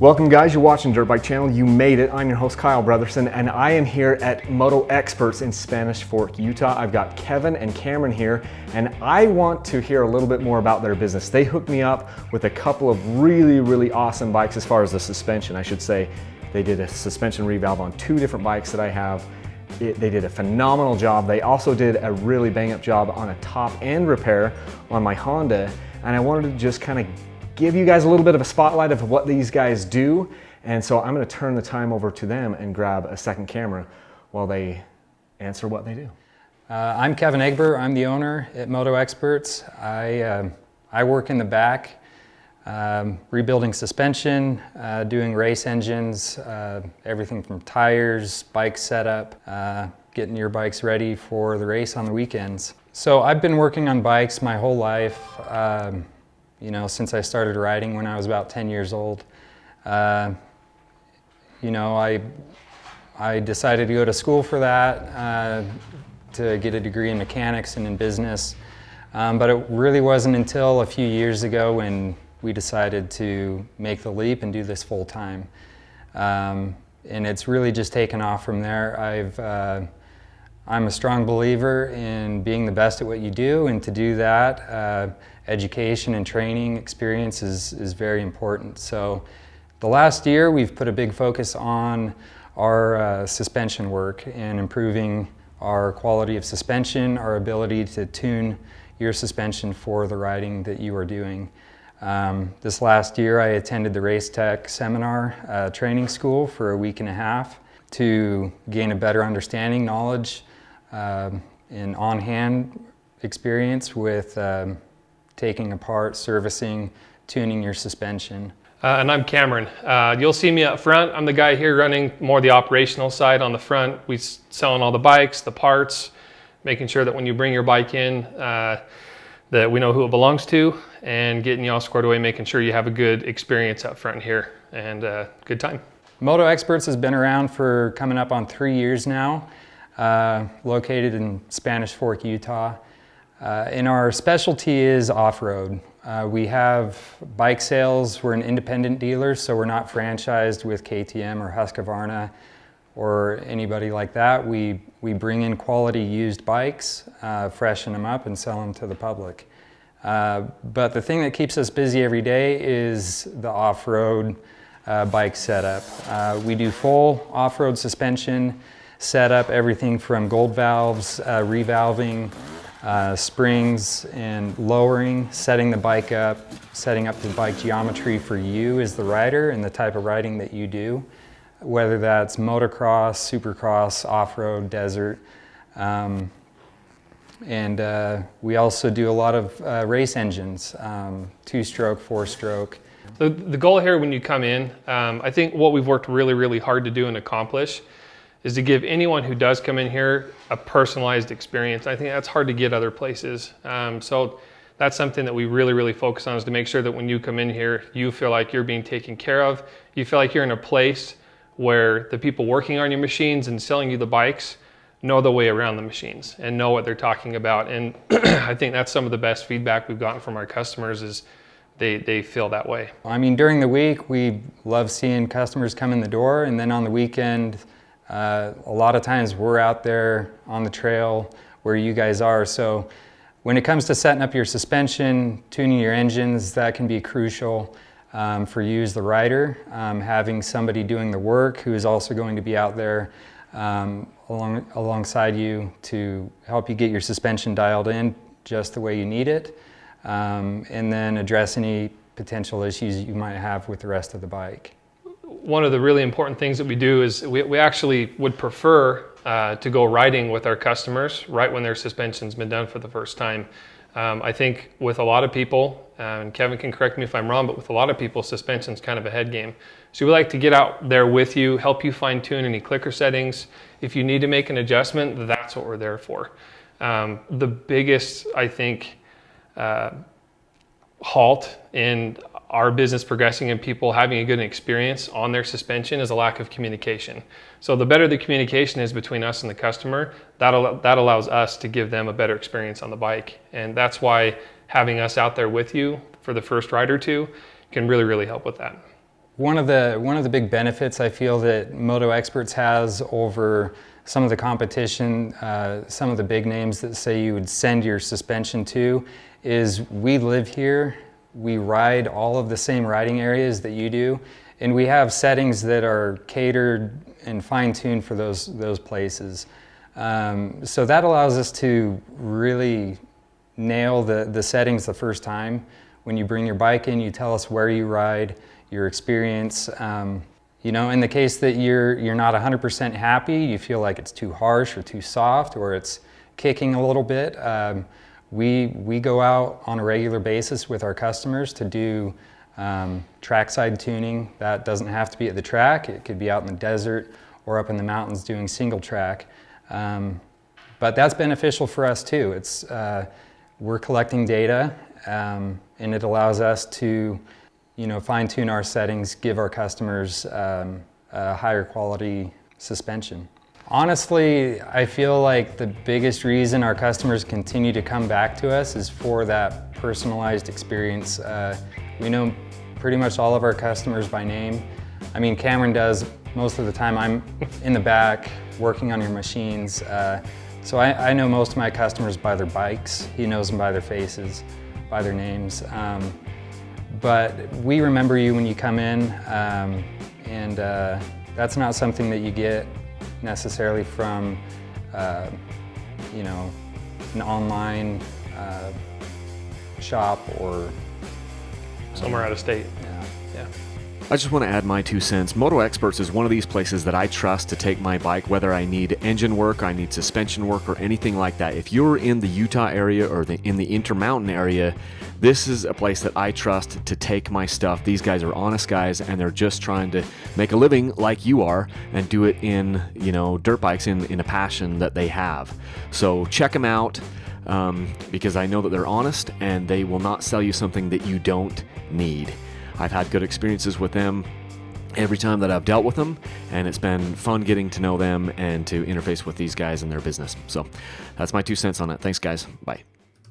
Welcome guys, you're watching Dirt Bike Channel. You made it. I'm your host Kyle Brotherson and I am here at MotoXperts in Spanish Fork, Utah. I've got Kevin and Cameron here and I want to hear a little bit more about their business. They hooked me up with a couple of really awesome bikes as far as the suspension, I should say. They did a suspension revalve on 2 different bikes that I have. They did a phenomenal job. They also did a really bang up job on a top end repair on my Honda, and I wanted to just kind of give you guys a little bit of a spotlight of what these guys do. And so I'm going to turn the time over to them and grab a second camera while they answer what they do. I'm Kevin Egbert. I'm the owner at MotoXperts. I work in the back, rebuilding suspension, doing race engines, everything from tires, bike setup, getting your bikes ready for the race on the weekends. So I've been working on bikes my whole life. You know, since I started riding when I was about 10 years old. You know, I decided to go to school for that, to get a degree in mechanics and in business. But it really wasn't until a few years ago when we decided to make the leap and do this full time. And it's really just taken off from there. I'm a strong believer in being the best at what you do, and to do that, education and training experience is very important. So the last year we've put a big focus on our suspension work and improving our quality of suspension, our ability to tune your suspension for the riding that you are doing. This last year I attended the Race Tech Seminar training school for a week and a half to gain a better understanding, knowledge, and on-hand experience with taking apart, servicing, tuning your suspension. And I'm Cameron. You'll see me up front. I'm the guy here running more the operational side on the front. We selling all the bikes, the parts, making sure that when you bring your bike in, that we know who it belongs to, and getting you all squared away, making sure you have a good experience up front here and good time. MotoXperts has been around for coming up on 3 years now, located in Spanish Fork, Utah. And our specialty is off-road. We have bike sales. We're an independent dealer, so we're not franchised with KTM or Husqvarna or anybody like that. We bring in quality used bikes, freshen them up and sell them to the public. But the thing that keeps us busy every day is the off-road bike setup. We do full off-road suspension setup, everything from gold valves, revalving, springs and lowering, setting the bike up, setting up the bike geometry for you as the rider and the type of riding that you do, whether that's motocross, supercross, off-road, desert. And we also do a lot of race engines, 2-stroke, 4-stroke. The goal here when you come in, I think what we've worked really hard to do and accomplish is to give anyone who does come in here a personalized experience. I think that's hard to get other places. So that's something that we really focus on, is to make sure that when you come in here, you feel like you're being taken care of. You feel like you're in a place where the people working on your machines and selling you the bikes know the way around the machines and know what they're talking about. And I think that's some of the best feedback we've gotten from our customers, is they feel that way. I mean, during the week, we love seeing customers come in the door, and then on the weekend, a lot of times we're out there on the trail where you guys are. So when it comes to setting up your suspension, tuning your engines, that can be crucial for you as the rider. Having somebody doing the work who is also going to be out there alongside you to help you get your suspension dialed in just the way you need it, and then address any potential issues you might have with the rest of the bike. One of the really important things that we do is we actually would prefer to go riding with our customers right when their suspension's been done for the first time. I think with a lot of people, and Kevin can correct me if I'm wrong, but with a lot of people, suspension's kind of a head game. So we like to get out there with you, help you fine tune any clicker settings. If you need to make an adjustment, that's what we're there for. The biggest, I think, halt in our business progressing and people having a good experience on their suspension is a lack of communication. So the better the communication is between us and the customer, that allows us to give them a better experience on the bike. And that's why having us out there with you for the first ride or two can really help with that. One of the big benefits I feel that MotoXperts has over some of the competition, some of the big names that say you would send your suspension to, is we live here, we ride all of the same riding areas that you do, and we have settings that are catered and fine-tuned for those places. So that allows us to really nail the settings the first time. When you bring your bike in, you tell us where you ride, your experience. You know, in the case that you're not 100% happy, you feel like it's too harsh or too soft or it's kicking a little bit, we go out on a regular basis with our customers to do trackside tuning. That doesn't have to be at the track. It could be out in the desert or up in the mountains doing single track. But that's beneficial for us too. We're collecting data, and it allows us to, you know, fine-tune our settings, give our customers a higher quality suspension. Honestly, I feel like the biggest reason our customers continue to come back to us is for that personalized experience. We know pretty much all of our customers by name. I mean, Cameron does most of the time. I'm in the back working on your machines. So I know most of my customers by their bikes. He knows them by their faces, by their names. But we remember you when you come in, and that's not something that you get necessarily from, you know, an online shop or somewhere out of state. Yeah. I just want to add my 2 cents. MotoXperts is one of these places that I trust to take my bike, whether I need engine work, I need suspension work, or anything like that. If you're in the Utah area or in the Intermountain area, this is a place that I trust to take my stuff. These guys are honest guys, and they're just trying to make a living like you are and do it in, you know, dirt bikes in a passion that they have. So check them out, because I know that they're honest and they will not sell you something that you don't need. I've had good experiences with them every time that I've dealt with them, and it's been fun getting to know them and to interface with these guys and their business. So that's my 2 cents on it. Thanks, guys. Bye.